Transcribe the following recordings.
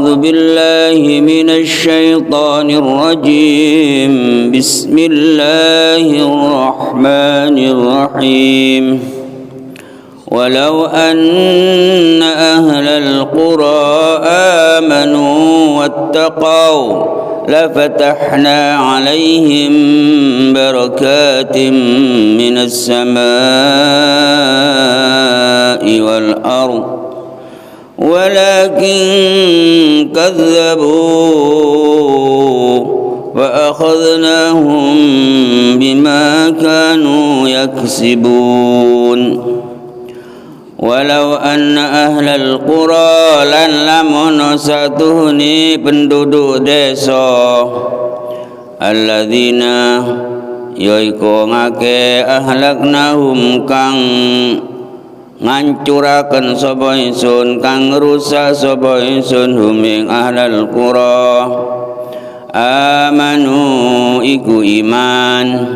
أعوذ بالله من الشيطان الرجيم بسم الله الرحمن الرحيم ولو أن أهل القرى آمنوا واتقوا لفتحنا عليهم بركات من السماء والأرض ولكن كذبوا فأخذناهم بما كانوا يكسبون Walau anna ahlal qura lan lamun satuhuni penduduk desa alladzina yaiku ngake ahlaknahum kang ngancuraken sapa ingsun kang ngrusak sapa ingsun hum ing ahlal qura amanu iku iman.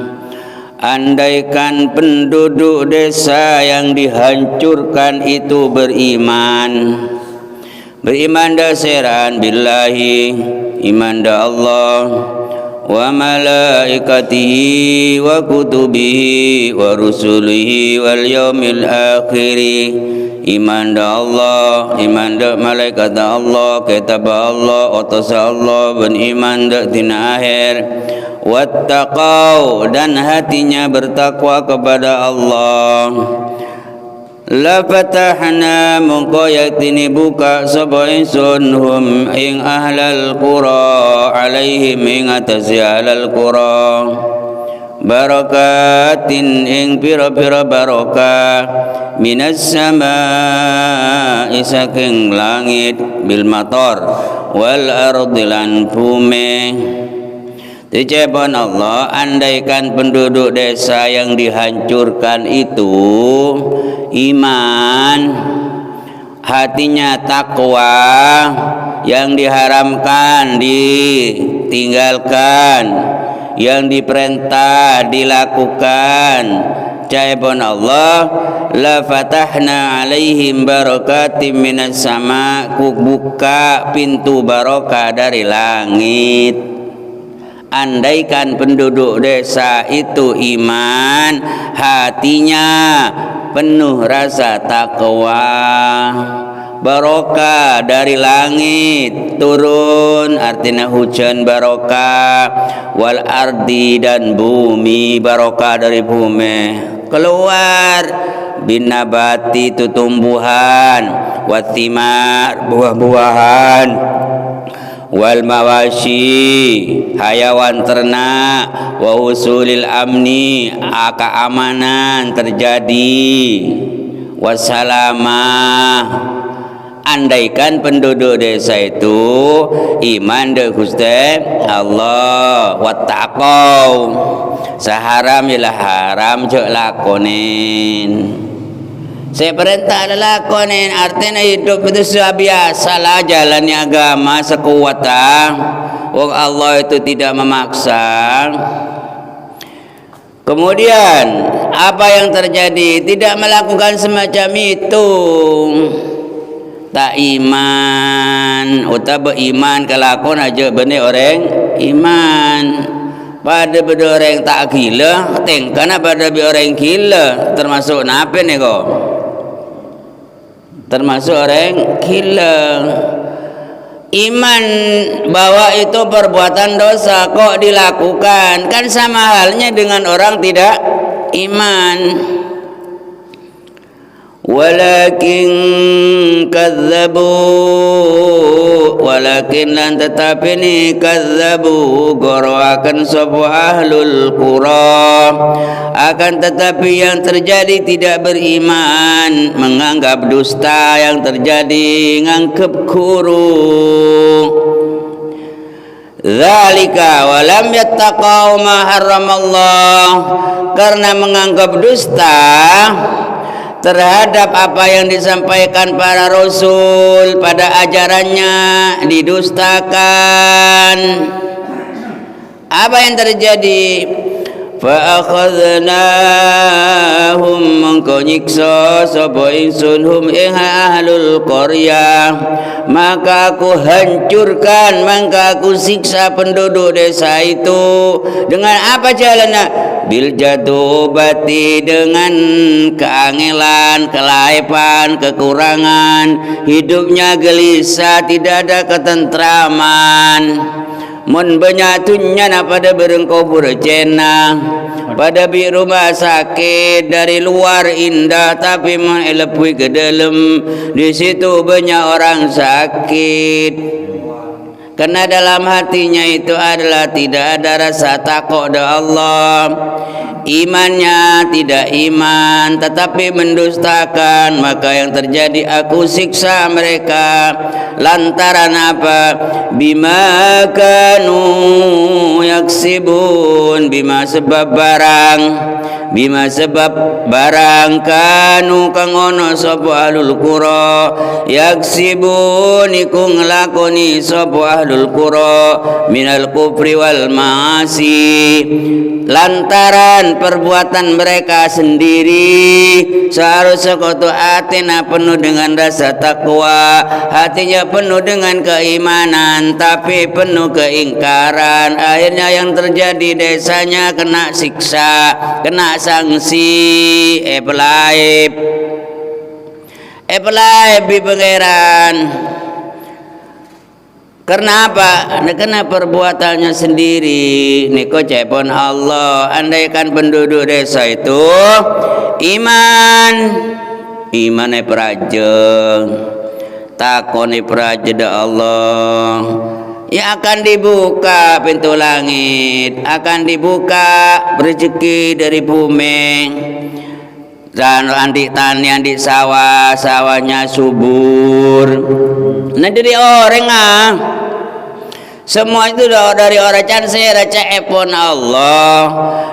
Andaikan penduduk desa yang dihancurkan itu beriman dasaran billahi iman da Allah wa malaikatihi wa kutubihi wa rusulihi wal yaumil akhiri iman da Allah iman da malaikat Allah kitab Allah utus Allah dan iman da dina akhir wattaqau dan hatinya bertakwa kepada Allah la fatahna mongko yaktini buka sapa ingsun hum ing ahlal qura alaihim ing atase ahlal qura barakatin ing pira-pira barokah minas samaa'i saking langit bil matar wal ardi lan bumi. Dicebon Allah, andaikan penduduk desa yang dihancurkan itu iman, hatinya takwa, yang diharamkan ditinggalkan, yang diperintah dilakukan. Cebon Allah, la fatahna alaihim barakatim minas sama, ku buka pintu barokah dari langit. Andaikan penduduk desa itu iman, hatinya penuh rasa takwa, barokah dari langit turun, artinya hujan barokah, wal ardi dan bumi barokah dari bumi keluar, binabati itu tumbuhan, wathimar buah-buahan, wal mawashi hayawan ternak, wa usulil amni keamanan terjadi, wassalamah. Andaikan penduduk desa itu iman de Gusti Allah wattaqau saharam ialah haram cek lakonin. Saya perintah lakonin, artinya hidup itu sudah biasa lah jalannya agama sekuatah. Wong Allah itu tidak memaksa. Kemudian apa yang terjadi? Tidak melakukan semacam itu. Tak iman, utama iman kelakon aja bener orang iman. Pada beda orang tak gila, tengkana pada orang gila, termasuk nape nih kok? Termasuk orang gila. Iman bahwa itu perbuatan dosa kok dilakukan, kan sama halnya dengan orang tidak iman. Walakin kadzabu, walakin lan tetapi ni kadzabu goroakan sapa ahlul qura, akan tetapi yang terjadi tidak beriman, menganggap dusta yang terjadi, nganggap guru. Zalika walam yattaqau ma haramallah, karena menganggap dusta terhadap apa yang disampaikan para rasul pada ajarannya didustakan. Apa yang terjadi? fa akhadnahum mangko nyiksa sapa ingsun hum ing ahlul qaryah, maka aku hancurkan, maka aku siksa penduduk desa itu dengan apa jalannya? Bil jadubati, dengan keangelan, kelaipan, kekurangan, hidupnya gelisah, tidak ada ketentraman. Mun benyatunya na pada berengkau bercena, pada bi rumah sakit dari luar indah tapi mengelepui ke dalam, di situ banyak orang sakit. Karena dalam hatinya itu adalah tidak ada rasa takut kepada Allah, imannya tidak iman tetapi mendustakan, maka yang terjadi aku siksa mereka lantaran apa? Bima kanu yaksibun, bima sebab barang kanu kang ono sapa ahlul qura yaksibun iku nglakoni sapa ahlul qura minal kufri wal maasi, lantaran perbuatan mereka sendiri. Seharusnya kotu hatinya penuh dengan rasa takwa, hatinya penuh dengan keimanan tapi penuh keingkaran. Akhirnya yang terjadi desanya kena siksa, kena sanksi, pelaib di pangeran. Karena apa? Karena perbuatannya sendiri. Niko cepon Allah. Andaikan penduduk desa itu iman prajeng, takoni prajeng Allah, ya akan dibuka pintu langit, akan dibuka rezeki dari bumi. Dan andik tani, andik sawah, sawahnya subur. Nah dari orang semua itu dari orang can saya raca epon Allah.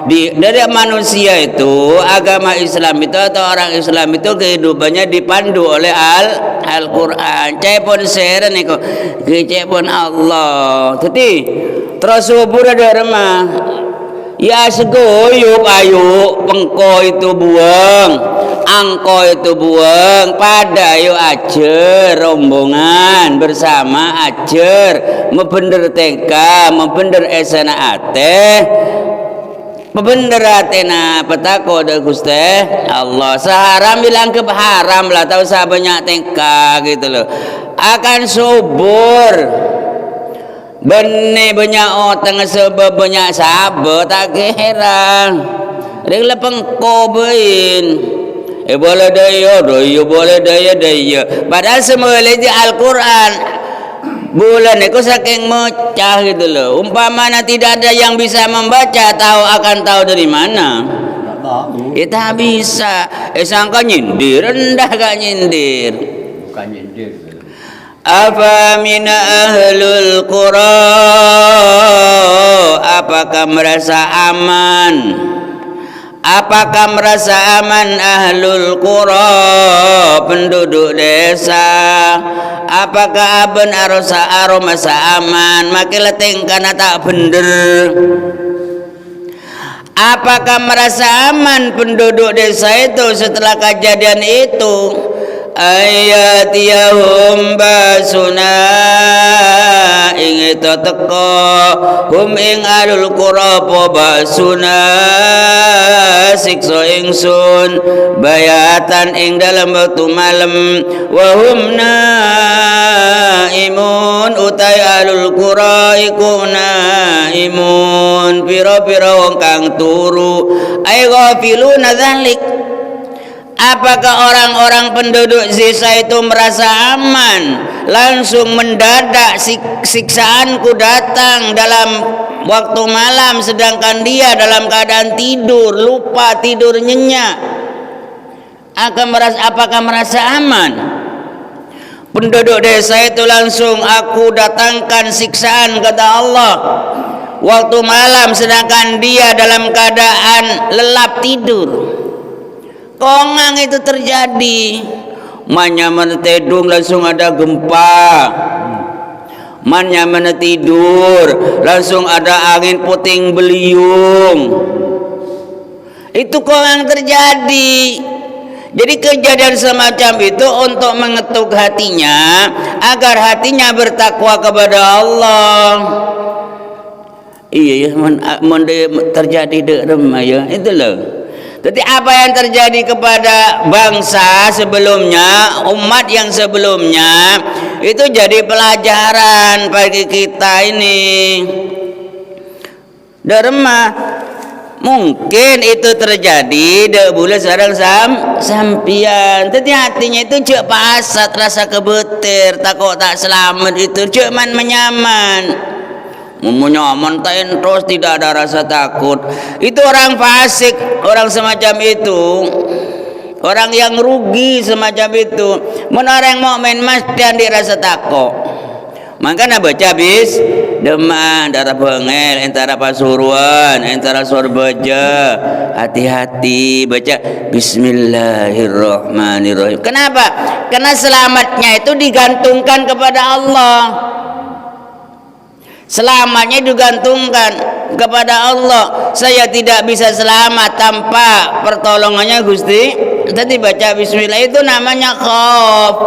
Dari manusia itu, agama Islam itu atau orang Islam itu kehidupannya dipandu oleh Al-Quran. Cepon saya nih kok, cepon Allah. Jadi terus subur ada remah. Ya segoyuk ayo pengko itu buang, angko itu buang, pada ayo ajar rombongan bersama ajar membender tengka, membender esana ate, membender atena petako de Gusti Allah. Seharam bilang ke haram lah, tahu sah banyak tengka gitu loh, akan subur. Benih banyak otang sebab banyak sabar tak kira. Regla pengkobain. Boleh daya, boleh daya. Padahal semua lagi Al-Quran. Bulan itu saking mecah gitu loh. Umpamanya tidak ada yang bisa membaca, akan tahu dari mana? Kita bisa. Sangka nyindir, rendah gak nyindir. Bukan nyindir. Apa mina ahlul qura, apakah merasa aman? Apakah merasa aman ahlul qura, penduduk desa? Apakah aben arosa aromasa aman? Makilah tingkana tak bener. Apakah merasa aman penduduk desa itu setelah kejadian itu? Ayatiyahum basuna ing itu teko hum ing alul qura basuna siksa ingsun bayatan ing dalam waktu malam wa hum naimun utai alul qura iku naimun pira-pira wong kang turu ay ghafiluna dzalik. Apakah orang-orang penduduk desa itu merasa aman? Langsung mendadak siksaanku datang dalam waktu malam, sedangkan dia dalam keadaan tidur, lupa tidur nyenyak. Apakah merasa aman? Penduduk desa itu langsung aku datangkan siksaan kata Allah waktu malam, sedangkan dia dalam keadaan lelap tidur. Kongang itu terjadi. Manya menetedung langsung ada gempa. Manya menetidur langsung ada angin puting beliung. Itu yang terjadi. Jadi kejadian semacam itu untuk mengetuk hatinya agar hatinya bertakwa kepada Allah. Iya ya, terjadi derma ya, itu loh. Jadi apa yang terjadi kepada bangsa sebelumnya, umat yang sebelumnya, itu jadi pelajaran bagi kita ini. Derma mungkin itu terjadi de bulan sarang sampian. Tapi hatinya itu cek pasat rasa kebetir, takut tak selamat itu cek man menyaman. Menyaman tak terus tidak ada rasa takut. Itu orang fasik, orang semacam itu. Orang yang rugi semacam itu. Mun orang mukmin mesti dirasa takut. Makanya baca bis demam darah bengel antara pasuruan antara sorbaja hati-hati baca Bismillahirrahmanirrahim. Kenapa? Karena selamatnya itu digantungkan kepada Allah. Selamatnya digantungkan kepada Allah. Saya tidak bisa selamat tanpa pertolongannya Gusti. Tadi baca bismillah itu namanya khauf.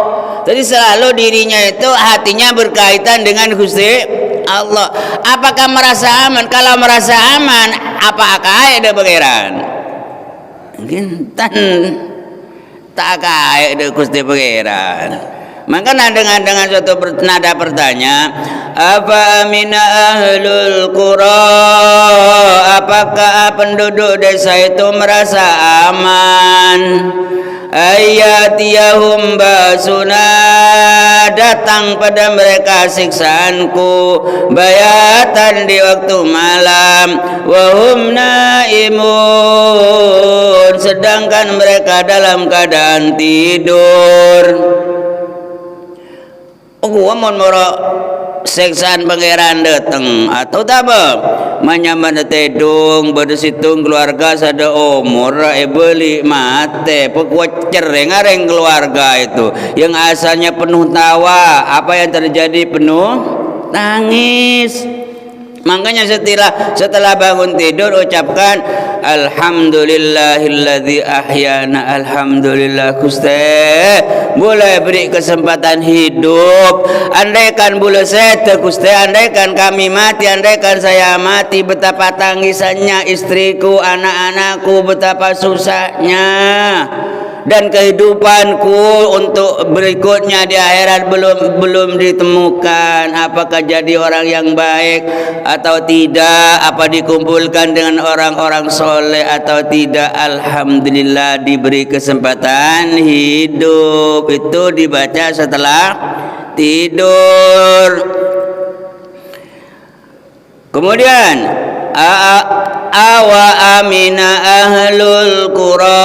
Jadi selalu dirinya itu hatinya berkaitan dengan Gusti Allah. Apakah merasa aman? Kalau merasa aman, apakah ada pangeran? Mungkin tak kaya ada Gusti pangeran. Maka dengan suatu nada pertanyaan, apa amina ahlul qura, apakah penduduk desa itu merasa aman? Ayatiyahum basuna, datang pada mereka siksaanku bayatan di waktu malam, wahum naimun, sedangkan mereka dalam keadaan tidur. Gua mau seksaan pangeran datang atau tak apa manyaman tedung bersitung keluarga sada umur beli mate pokok cereng areng keluarga itu yang asalnya penuh tawa apa yang terjadi penuh tangis. Makanya setelah bangun tidur ucapkan alhamdulillahilladzi ahyana, alhamdulillah Gusti boleh beri kesempatan hidup. Andaikan boleh saya Gusti, andaikan kami mati, andaikan saya mati, betapa tangisannya istriku, anak-anakku, betapa susahnya. Dan kehidupanku untuk berikutnya di akhirat belum ditemukan. Apakah jadi orang yang baik atau tidak? Apa dikumpulkan dengan orang-orang soleh atau tidak? Alhamdulillah diberi kesempatan hidup. Itu dibaca setelah tidur. Kemudian awa amina ahlul qura,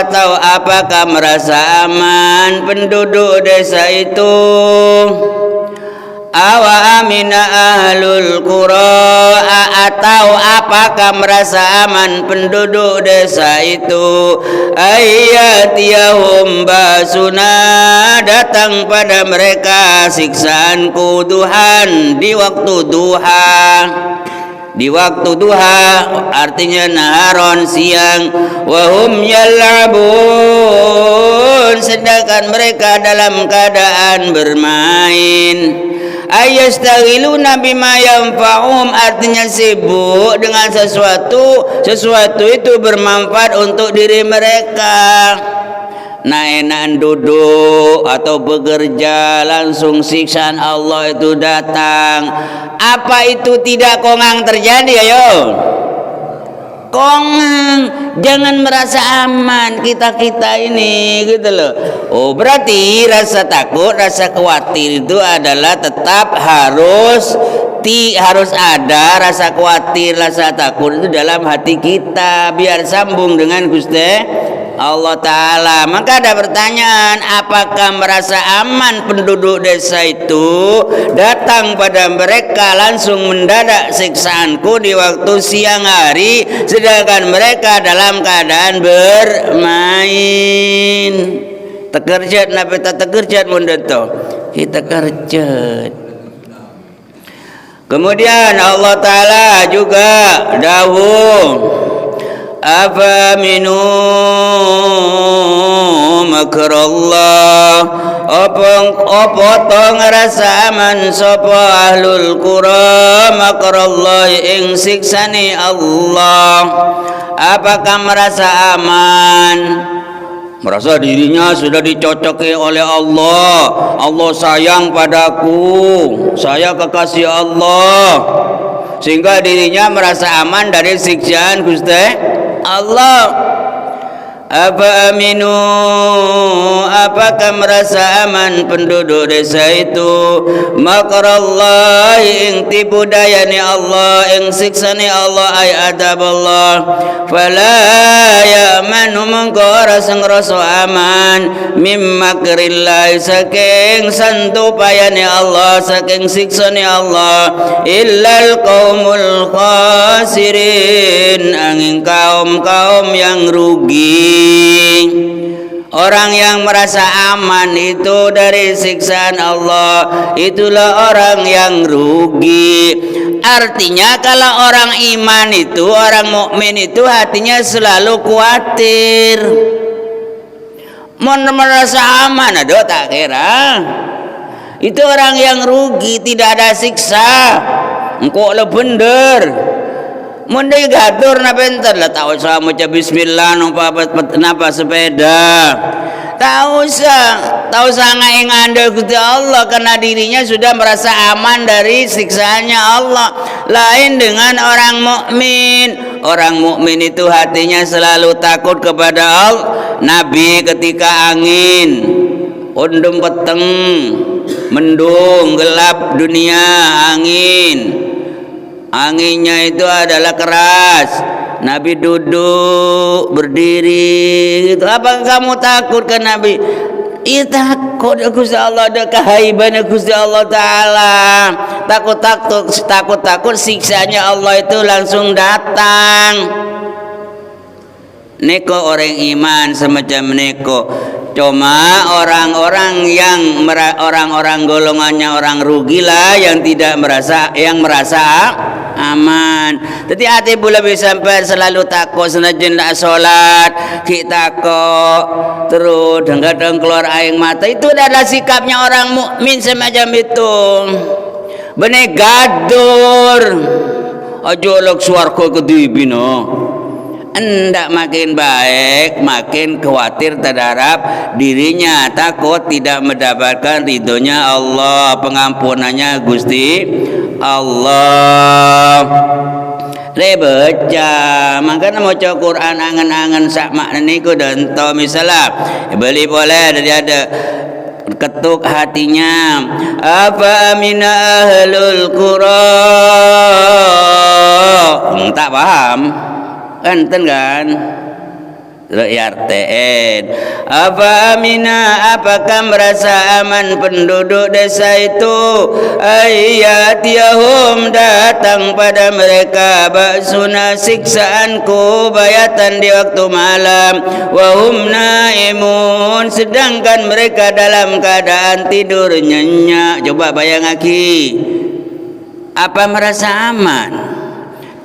atau apakah merasa aman penduduk desa itu? Awa amina ahlul qura, atau apakah merasa aman penduduk desa itu? Ayatiyahum basuna, datang pada mereka siksaanku duhan di waktu duha. Di waktu duha artinya naharon siang, wahum yal'abun, sedangkan mereka dalam keadaan bermain. Ayastaghiluna bima yanfa'um, artinya sibuk dengan sesuatu itu bermanfaat untuk diri mereka. Enak duduk atau bekerja, langsung siksaan Allah itu datang. Apa itu tidak kongang terjadi? Ayo kongang, jangan merasa aman kita ini gitu loh. Oh berarti rasa takut, rasa khawatir itu adalah tetap harus ada rasa khawatir, rasa takut itu dalam hati kita biar sambung dengan Gusti Allah Ta'ala. Maka ada pertanyaan, apakah merasa aman penduduk desa itu? Datang pada mereka langsung mendadak siksaanku di waktu siang hari, sedangkan mereka dalam keadaan bermain. Tekerjat nabi tak tekerjat mundato kita kerjat. Kemudian Allah Ta'ala juga dahulu Afaminu makrallah, apa to ngrasa aman sapa ahlul qura makrallah ing siksane Allah. Apakah merasa aman? Merasa dirinya sudah dicocoki oleh Allah. Allah sayang padaku, saya kekasih Allah, sehingga dirinya merasa aman dari siksaan Gusti Allah. Apa aminu, apakah merasa aman penduduk desa itu makrallah ing tipu dayane Allah, ing siksane Allah, ay adab Allah. Fala ya'manu mengko ora ngrasa aman mim makrillah saking santupayane Allah, saking siksane Allah, illal qaumul khasirin, angin kaum-kaum yang rugi. Orang yang merasa aman itu dari siksaan Allah, itulah orang yang rugi. Artinya kalau orang iman itu, orang mukmin itu hatinya selalu khawatir. Merasa aman, aduh tak kira. Itu orang yang rugi, tidak ada siksa. Engkau le bener. Mundai gatur na bentar lah, tak usah maca bismillah napa sepeda. Tak usah ngaing-ngandel Gusti Allah, karena dirinya sudah merasa aman dari siksaannya Allah. Lain dengan orang mukmin. Orang mukmin itu hatinya selalu takut kepada Allah. Nabi ketika angin undum peteng, mendung, gelap dunia, anginnya itu adalah keras. Nabi duduk, berdiri gitu. Apa kamu takut ke Nabi? Iya takut Gusti Allah, ada kehaiban Gusti Allah Ta'ala. Takut siksanya Allah itu langsung datang. Neko orang iman semacam neko. Cuma orang-orang golongannya orang rugilah yang tidak merasa, yang merasa aman. Jadi hati pula bisa sampai selalu takut senajan nak solat, kita kok terus kadang keluar air mata. Itu adalah sikapnya orang mukmin semacam itu. Benih gadur, ajo lok suarco kedibino. Hendak makin baik, makin khawatir terhadap dirinya, takut tidak mendapatkan ridhonya Allah, pengampunannya Gusti Allah. Baca, makanya mau baca Quran angan-angan sak makna niku dan to misalnya beli boleh dari ada ketuk hatinya. Apa amina ahlul qura, tak paham enten kan RTN. Apa amina, apakah merasa aman penduduk desa itu? Ayatiyahum, datang pada mereka ba'suna, siksaanku, bayatan di waktu malam, wahum naimun, sedangkan mereka dalam keadaan tidur nyenyak. Coba bayang lagi, apa merasa aman?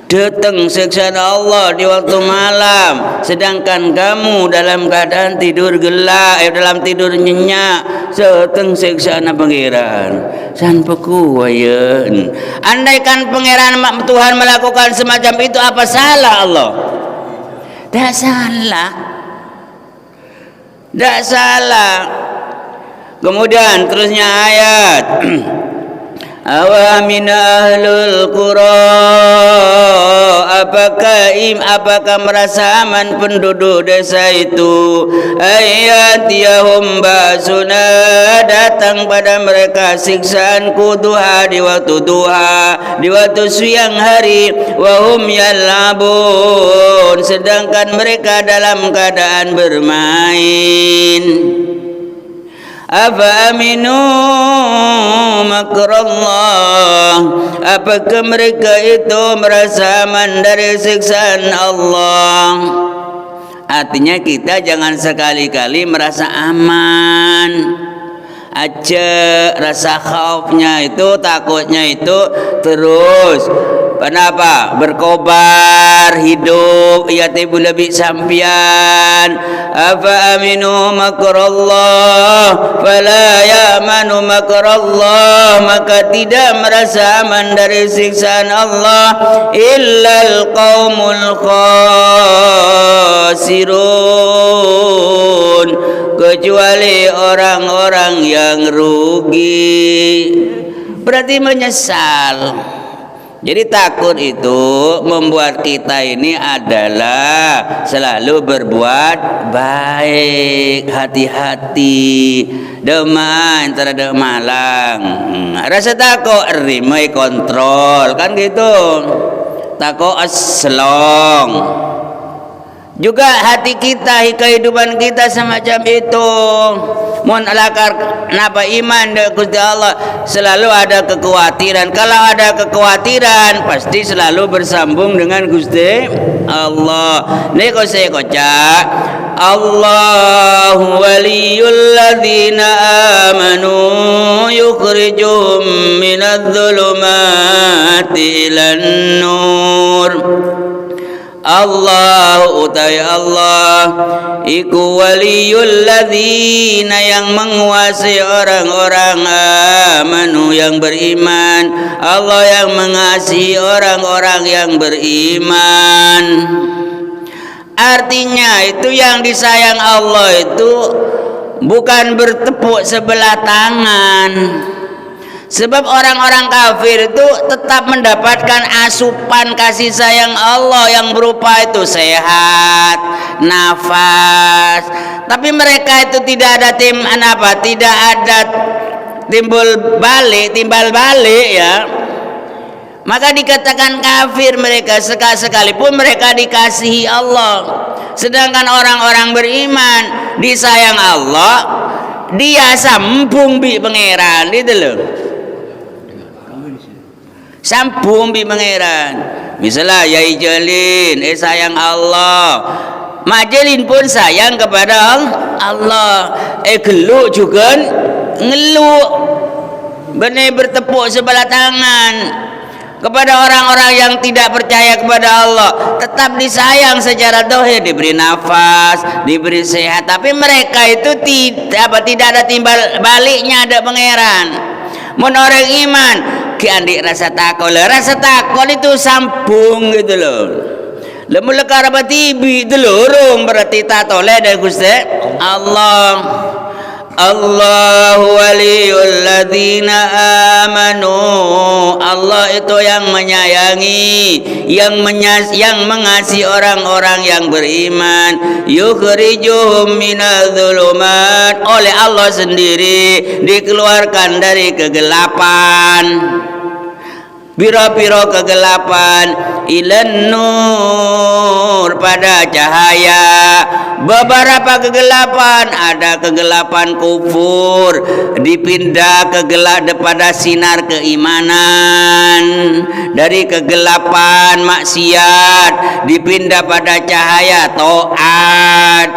Datang siksaan Allah di waktu malam, sedangkan kamu dalam keadaan tidur gelap, dalam tidur nyenyak. Seteng siksaan pangeran san pekuwayan. Andaikan pangeran Tuhan melakukan semacam itu, apa salah Allah? Tak salah, tak salah. Kemudian terusnya ayat awamin ahlul qura, apakah merasa aman penduduk desa itu? Ayatiyahum ba'suna, datang pada mereka siksaanku, duha, di waktu duha, di waktu siang hari, wahum yal'abun, sedangkan mereka dalam keadaan bermain. Apa aminu makrallah, apakah mereka itu merasa aman dari siksaan Allah? Artinya kita jangan sekali-kali merasa aman aja, rasa khaufnya itu, takutnya itu terus Kenapa? Berkobar hidup ya tibu lebih sampian. Afa aminu makrallah fala ya'manu makrallah, maka tidak merasa aman dari siksaan Allah illal qaumul khasirun, kecuali orang-orang yang rugi. Berarti menyesal. Jadi takut itu membuat kita ini adalah selalu berbuat baik, hati-hati, demai antara demalang. Rasa takut rimai kontrol kan gitu. Takut aslong. Juga hati kita, kehidupan kita semacam itu. Mun alakar napa iman dengan Gusti Allah selalu ada kekhawatiran. Kalau ada kekhawatiran pasti selalu bersambung dengan Gusti Allah. Niko saya kocak Allahu waliyul ladzina amanu yukhrijuhum minadh dhulumati ilan nur. Allah utai Allah iku waliyul ladzina, yang menguasai orang-orang amanu yang beriman. Allah yang mengasihi orang-orang yang beriman. Artinya itu yang disayang Allah itu bukan bertepuk sebelah tangan. Sebab orang-orang kafir itu tetap mendapatkan asupan kasih sayang Allah yang berupa itu sehat, nafas. Tapi mereka itu tidak ada tidak ada timbal balik ya. Maka dikatakan kafir mereka sekalipun mereka dikasihi Allah. Sedangkan orang-orang beriman disayang Allah, dia sambung bi pangeran gitu loh. Sambung bi pangeran. Misalnya Yai Jalin sayang Allah, Majelin pun sayang kepada Allah. Geluk juga ngeluk, benar bertepuk sebelah tangan. Kepada orang-orang yang tidak percaya kepada Allah tetap disayang secara dohir, diberi nafas, diberi sehat, tapi mereka itu tidak ada timbal baliknya, ada pangeran. Mun orang iman ki andik rasa takut itu sambung gitu loh. Lemu lekar batibi itu lorong berarti tak toleh dari Gusti Allah. Allahu waliyul ladzina amanu. Allah itu yang menyayangi, yang mengasihi orang-orang yang beriman. Yukhrijuhum minadh-dhulumat, oleh Allah sendiri dikeluarkan dari kegelapan. Biro-biro kegelapan ilan nur, pada cahaya. Beberapa kegelapan, ada kegelapan kufur dipindah pada sinar keimanan, dari kegelapan maksiat dipindah pada cahaya taat,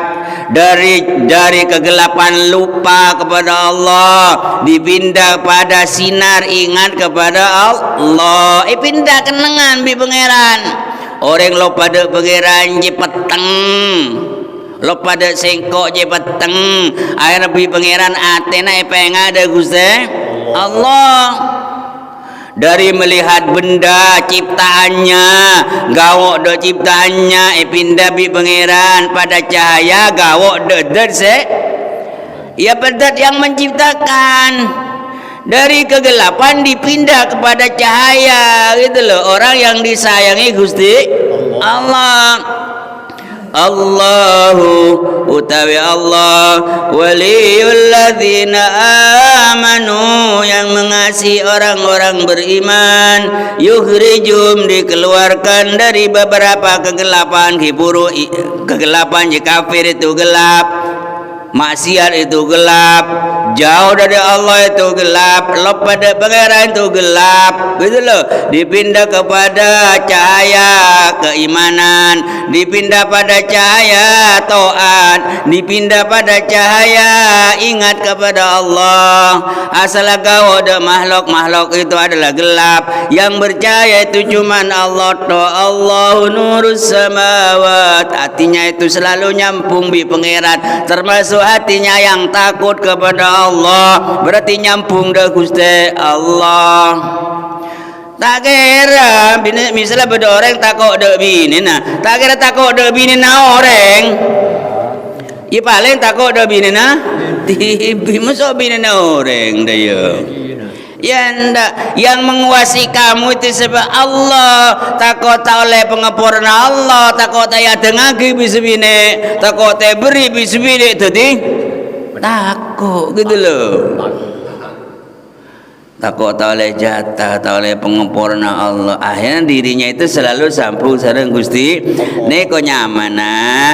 dari kegelapan lupa kepada Allah dipindah pada sinar ingat kepada Allah. Pindah kenangan bi pangeran. Orang lo pada pangeran je peteng, lo pada sengkok je peteng. Akhirnya bi pangeran atena pengada Gusti Allah. Dari melihat benda ciptaannya, gawok do ciptaannya, pindah bi pangeran pada cahaya gawok do se. Ya pedat yang menciptakan. Dari kegelapan dipindah kepada cahaya gitu loh. Orang yang disayangi Gusti Allah. Allahu utawi Allah waliyul ladzina amanu, yang mengasihi orang-orang beriman. Yukhrijum, dikeluarkan dari beberapa kegelapan. Kegelapan je kafir itu gelap. maksiat itu gelap, jauh dari Allah itu gelap, lepas pada pangeran itu gelap, gitu loh. Dipindah kepada cahaya keimanan, dipindah pada cahaya taat, dipindah pada cahaya ingat kepada Allah. Asal kau ada makhluk itu adalah gelap, yang bercahaya itu cuman Allah. Allahu nurus samawat, artinya itu selalu nyampung bi pangeran, termasuk hatinya yang takut kepada Allah, berarti nyampung dah Gusti Allah. Tak kira misalnya beda orang takut dak bini nah, tak kira takut dak bini nah orang. Ya paling takut dak bini nah tibi masuk bini nah orang dah ya. Ya ndak, yang menguasai kamu itu sebab Allah, takut oleh pengepurna Allah, takut ya dengagi bisbine, takut beri bisbine tadi takut gitu loh. Takut oleh jatah, tak oleh pengepurna Allah, akhirnya dirinya itu selalu sambung sareng Gusti. Neko nyamana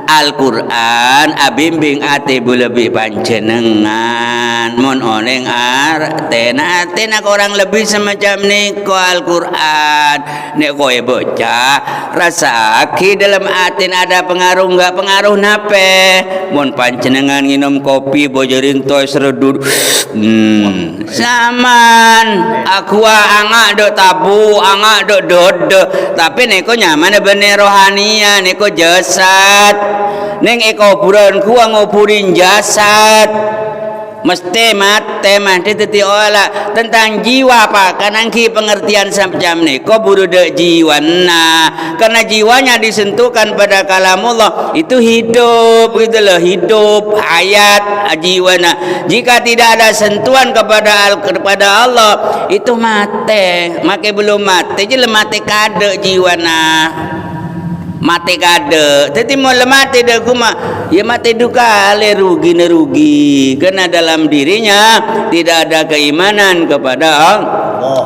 Al-Quran abimbing ati lebih panjenengan mon oneng artena orang lebih semacam niko Al-Quran. Nek kowe bocah rasa aki dalam atin ada pengaruh enggak, pengaruh nape mon panjenengan nginum kopi bojoring toy seredut saman aqua angak dok tabu angak dok dodo, tapi neko nyaman bener rohania, neko jasad neng kuburan gua nguburin jasad mesti mati teti olah tentang jiwa apa karena pengertian samjam neko buru dek jiwana, karena jiwanya disentuhkan pada kalamullah itu hidup gitu loh, hidup hayat jiwana. Jika tidak ada sentuhan kepada Allah itu mati, maka belum mati jadi mati kade jiwana, mati kade. Tapi mau mati dah kuma, ya mati duka le rugi karena dalam dirinya tidak ada keimanan kepada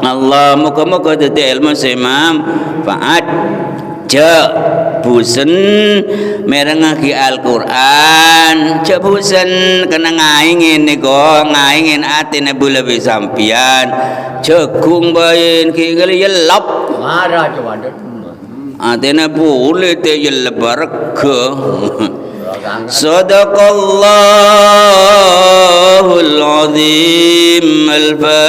Allah. Muka-muka teti ilmu semam faat cek busen merengaki Al-Quran, cek busen kena ngaingin niko ngaingin atine lebih sampian cekung bayin kali yelap marah coba atena boleh te yelbaraka. Sadaqallahul azim. Al-Fatihah.